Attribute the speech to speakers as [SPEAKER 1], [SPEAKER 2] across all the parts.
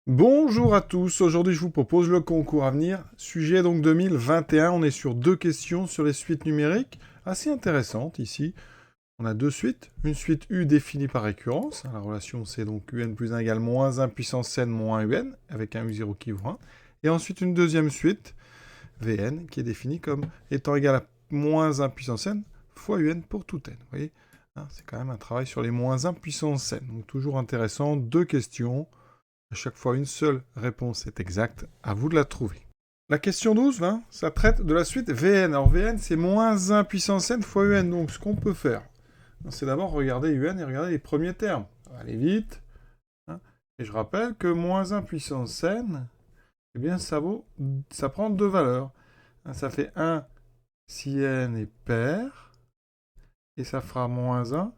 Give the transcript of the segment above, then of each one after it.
[SPEAKER 1] Bonjour à tous, aujourd'hui je vous propose le concours à venir, sujet donc 2021, on est sur deux questions sur les suites numériques, assez intéressantes ici. On a deux suites, une suite U définie par récurrence, la relation c'est donc UN plus 1 égale moins 1 puissance n moins UN, avec un U0 qui vaut 1, et ensuite une deuxième suite, Vn, qui est définie comme étant égal à moins 1 puissance n fois UN pour tout n, vous voyez, c'est quand même un travail sur les moins 1 puissance n, donc toujours intéressant, deux questions. À chaque fois, une seule réponse est exacte. À vous de la trouver. La question 12, ça traite de la suite Vn. Alors Vn, c'est moins 1 puissance n fois Un. Donc ce qu'on peut faire, c'est d'abord regarder Un et regarder les premiers termes. Ça va aller vite. Et je rappelle que moins 1 puissance n, eh bien ça prend deux valeurs. Ça fait 1 si n est pair. Et ça fera moins 1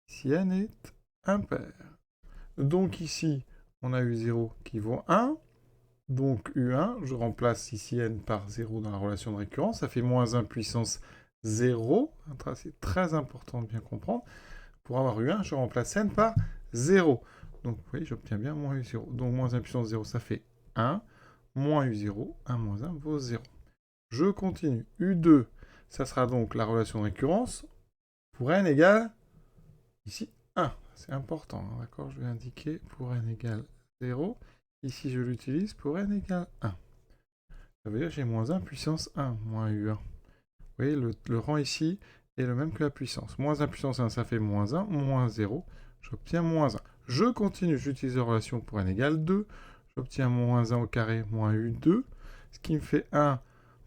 [SPEAKER 1] si n est impair. Donc ici, on a U0 qui vaut 1. Donc U1, je remplace ici n par 0 dans la relation de récurrence, ça fait moins 1 puissance 0. C'est très important de bien comprendre. Pour avoir U1, je remplace n par 0. Donc vous voyez, j'obtiens bien moins U0. Donc moins 1 puissance 0, ça fait 1. Moins U0, 1 moins 1 vaut 0. Je continue. U2, ça sera donc la relation de récurrence pour n égale, ici, 1. C'est important, d'accord? Je vais indiquer pour n égale 0. Ici, je l'utilise pour n égale 1. Ça veut dire que j'ai moins 1 puissance 1, moins U1. Vous voyez, le rang ici est le même que la puissance. Moins 1 puissance 1, ça fait moins 1, moins 0. J'obtiens moins 1. Je continue, j'utilise la relation pour n égale 2. J'obtiens moins 1 au carré, moins U2. Ce qui me fait 1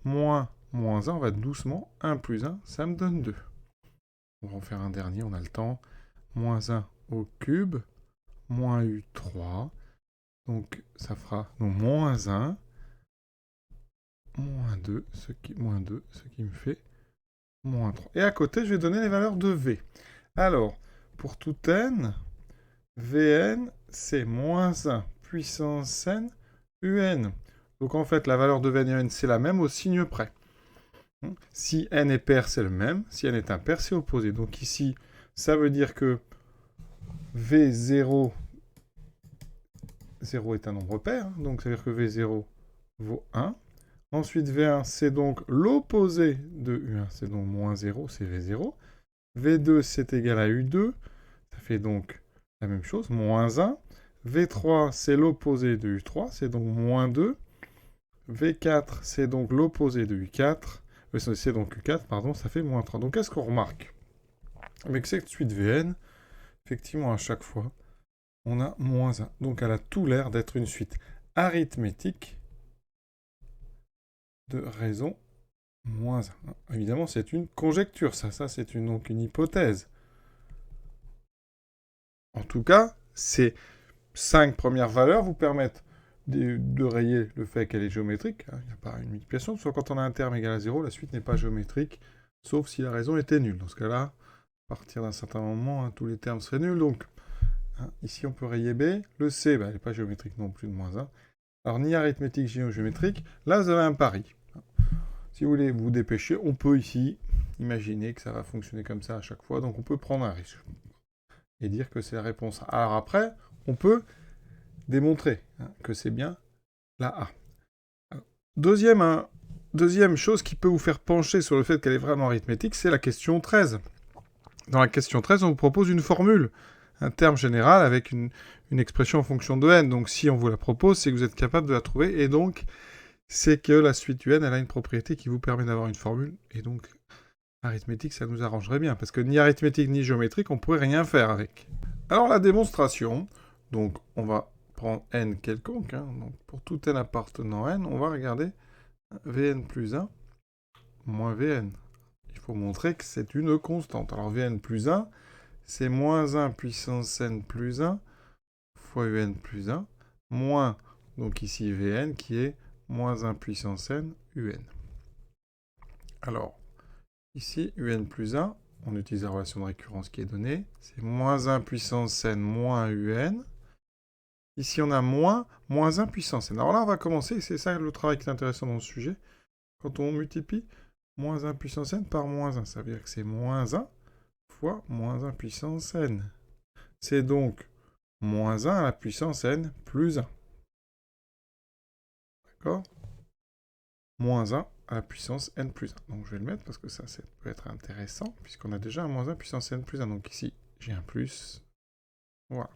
[SPEAKER 1] moins moins 1. On va doucement. 1 plus 1, ça me donne 2. On va en faire un dernier, on a le temps. Moins 1 au cube, moins U3. Donc ça fera donc moins 1, moins 2, ce qui me fait moins 3. Et à côté, je vais donner les valeurs de V. Alors, pour tout n, Vn, c'est moins 1 puissance n Un. Donc en fait, la valeur de Vn et Un, c'est la même au signe près. Si n est pair, c'est le même. Si n est impair, c'est opposé. Donc ici, ça veut dire que V0, 0 est un nombre pair. Donc ça veut dire que V0 vaut 1. Ensuite, V1, c'est donc l'opposé de U1, c'est donc moins 0, c'est V0. V2, c'est égal à U2, ça fait donc la même chose, moins 1. V3, c'est l'opposé de U3, c'est donc moins 2. V4, c'est donc l'opposé de U4, c'est donc U4, pardon, ça fait moins 3. Donc qu'est-ce qu'on remarque? Avec cette suite Vn, effectivement, à chaque fois, on a moins 1. Donc elle a tout l'air d'être une suite arithmétique de raison moins 1. Évidemment, c'est une conjecture, ça c'est donc une hypothèse. En tout cas, ces 5 premières valeurs vous permettent de rayer le fait qu'elle est géométrique. Il n'y a pas une multiplication, soit quand on a un terme égal à 0, la suite n'est pas géométrique, sauf si la raison était nulle. Dans ce cas-là, à partir d'un certain moment, tous les termes seraient nuls. Donc, ici, on peut rayer B. Le C, elle n'est pas géométrique non plus de moins 1. Alors, ni arithmétique, ni géométrique. Là, vous avez un pari. Si vous voulez vous dépêcher, on peut ici imaginer que ça va fonctionner comme ça à chaque fois. Donc on peut prendre un risque et dire que c'est la réponse A. Alors après, on peut démontrer que c'est bien la A. Alors, deuxième chose qui peut vous faire pencher sur le fait qu'elle est vraiment arithmétique, c'est la question 13. Dans la question 13, on vous propose une formule, un terme général avec une expression en fonction de n. Donc si on vous la propose, c'est que vous êtes capable de la trouver. Et donc, c'est que la suite UN, elle a une propriété qui vous permet d'avoir une formule, et donc arithmétique, ça nous arrangerait bien, parce que ni arithmétique ni géométrique, on pourrait rien faire avec. Alors la démonstration, donc on va prendre n quelconque, donc pour tout n appartenant à n, on va regarder Vn plus 1 moins Vn. Il faut montrer que c'est une constante. Alors Vn plus 1, c'est moins 1 puissance n plus 1 fois Un plus 1, moins, donc ici Vn qui est moins 1 puissance n Un. Alors, ici, Un plus 1, on utilise la relation de récurrence qui est donnée, c'est moins 1 puissance n moins Un. Ici, on a moins 1 puissance n. Alors là, on va commencer, c'est ça le travail qui est intéressant dans ce sujet. Quand on multiplie moins 1 puissance n par moins 1, ça veut dire que c'est moins 1 fois moins 1 puissance n. C'est donc moins 1 à la puissance n plus 1. D'accord? Moins 1 à la puissance n plus 1. Donc je vais le mettre parce que ça peut être intéressant, puisqu'on a déjà un moins 1 puissance n plus 1. Donc ici, j'ai un plus. Voilà.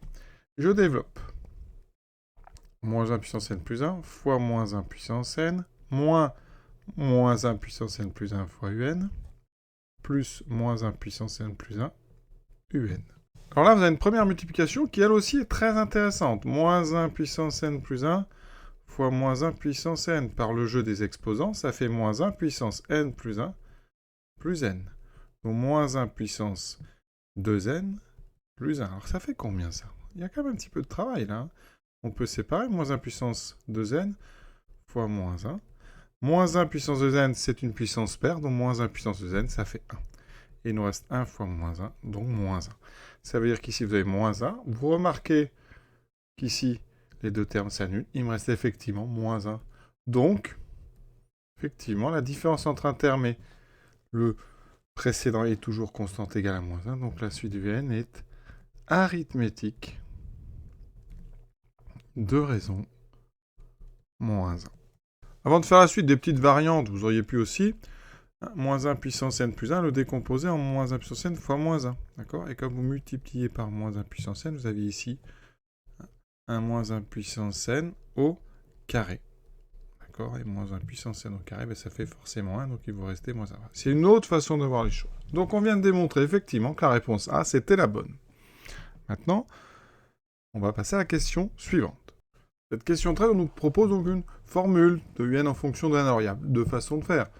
[SPEAKER 1] Je développe. Moins 1 puissance n plus 1 fois moins 1 puissance n, moins 1 puissance n plus 1 fois un, plus moins 1 puissance n plus 1 un. Alors là, vous avez une première multiplication qui, elle aussi, est très intéressante. Moins 1 puissance n plus 1 fois moins 1 puissance n. Par le jeu des exposants, ça fait moins 1 puissance n plus 1 plus n. Donc moins 1 puissance 2n plus 1. Alors ça fait combien ça? Il y a quand même un petit peu de travail là. Hein. On peut séparer moins 1 puissance 2n fois moins 1. Moins 1 puissance 2n, c'est une puissance paire, donc moins 1 puissance 2n, ça fait 1. Et il nous reste 1 fois moins 1, donc moins 1. Ça veut dire qu'ici, vous avez moins 1. Vous remarquez qu'ici, les deux termes s'annulent. Il me reste effectivement moins 1. Donc, effectivement, la différence entre un terme et le précédent est toujours constante égale à moins 1. Donc, la suite Vn est arithmétique de raison moins 1. Avant de faire la suite des petites variantes, vous auriez pu aussi moins 1 puissance n plus 1 le décomposer en moins 1 puissance n fois moins 1. D'accord? Et comme vous multipliez par moins 1 puissance n, vous avez ici un moins 1 puissance n au carré. D'accord? Et moins 1 puissance n au carré, ben ça fait forcément 1, donc il vous rester moins 1. C'est une autre façon de voir les choses. Donc on vient de démontrer effectivement que la réponse A, c'était la bonne. Maintenant, on va passer à la question suivante. Cette question 13, on nous propose donc une formule de un en fonction de n. Alors il y a deux façons de faire.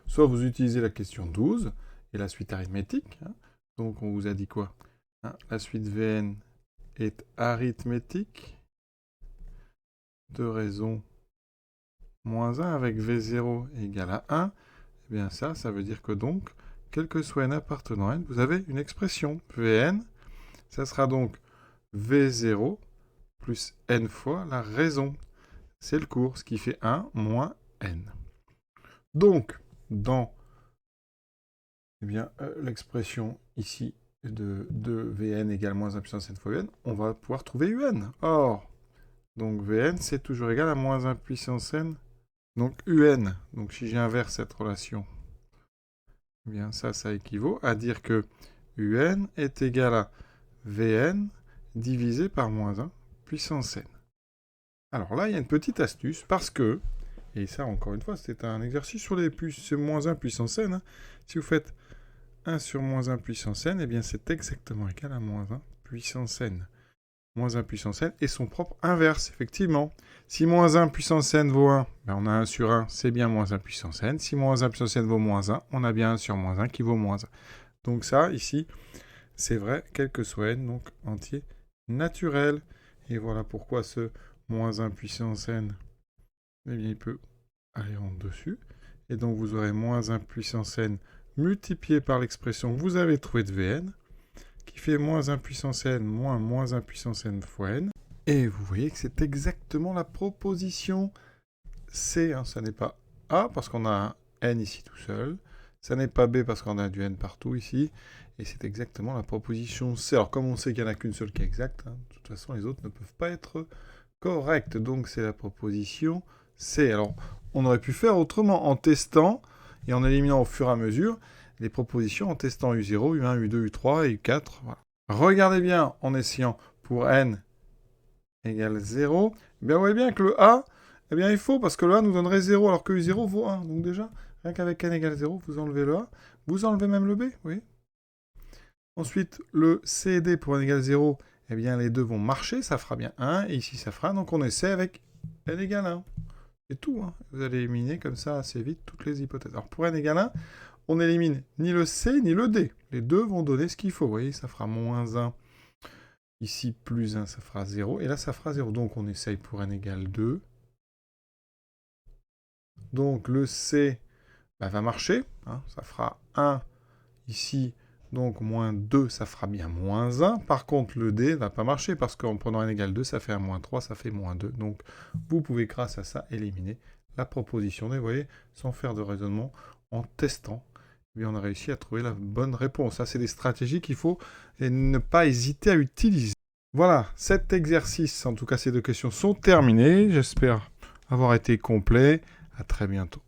[SPEAKER 1] Soit vous utilisez la question 12 et la suite arithmétique. Hein. Donc on vous a dit quoi? Hein, la suite Vn est arithmétique de raison moins 1 avec V0 égale à 1. Eh bien ça veut dire que donc, quel que soit n appartenant à n, vous avez une expression Vn. Ça sera donc V0 plus n fois la raison. C'est le cours, ce qui fait 1 moins n. Donc, dans l'expression ici de Vn égale moins 1 puissance n fois un, on va pouvoir trouver un. Or, donc Vn, c'est toujours égal à moins 1 puissance n, donc un. Donc si j'inverse cette relation, eh bien ça équivaut à dire que un est égal à Vn divisé par moins 1 puissance n. Alors là, il y a une petite astuce, parce que, et ça encore une fois, c'est un exercice sur les moins 1 puissance n, hein. Si vous faites 1 sur moins 1 puissance n, eh bien c'est exactement égal à moins 1 puissance n. Moins 1 puissance n et son propre inverse, effectivement. Si moins 1 puissance n vaut 1, ben on a 1 sur 1, c'est bien moins 1 puissance n. Si moins 1 puissance n vaut moins 1, on a bien 1 sur moins 1 qui vaut moins 1. Donc ça, ici, c'est vrai, quel que soit n, donc entier naturel. Et voilà pourquoi ce moins 1 puissance n, eh bien il peut aller en dessus. Et donc vous aurez moins 1 puissance n multiplié par l'expression que vous avez trouvée de Vn, qui fait moins 1 puissance n moins moins 1 puissance n fois n. Et vous voyez que c'est exactement la proposition C. Hein. Ça n'est pas A, parce qu'on a un n ici tout seul. Ça n'est pas B, parce qu'on a du n partout ici. Et c'est exactement la proposition C. Alors comme on sait qu'il n'y en a qu'une seule qui est exacte, hein, de toute façon les autres ne peuvent pas être correctes. Donc c'est la proposition C. Alors on aurait pu faire autrement en testant et en éliminant au fur et à mesure les propositions en testant U0, U1, U2, U3 et U4. Voilà. Regardez bien en essayant pour n égale 0. Eh bien, vous voyez bien que le A, eh bien, il faut, parce que le A nous donnerait 0, alors que U0 vaut 1. Donc déjà, rien qu'avec n égale 0, vous enlevez le A. Vous enlevez même le B, oui. Ensuite, le C et D pour n égale 0, eh bien, les deux vont marcher, ça fera bien 1, et ici, ça fera. Donc on essaie avec n égale 1. C'est tout, hein. Vous allez éliminer comme ça assez vite toutes les hypothèses. Alors pour n égale 1, on n'élimine ni le C ni le D. Les deux vont donner ce qu'il faut. Vous voyez, ça fera moins 1. Ici, plus 1, ça fera 0. Et là, ça fera 0. Donc, on essaye pour n égale 2. Donc, le C va marcher. Hein, ça fera 1 ici. Donc, moins 2, ça fera bien moins 1. Par contre, le D ne va pas marcher parce qu'en prenant n égale 2, ça fait un moins 3, ça fait moins 2. Donc, vous pouvez, grâce à ça, éliminer la proposition D. Vous voyez, sans faire de raisonnement, en testant. Et on a réussi à trouver la bonne réponse. Ça, c'est des stratégies qu'il faut ne pas hésiter à utiliser. Voilà, cet exercice, en tout cas ces deux questions, sont terminées. J'espère avoir été complet. À très bientôt.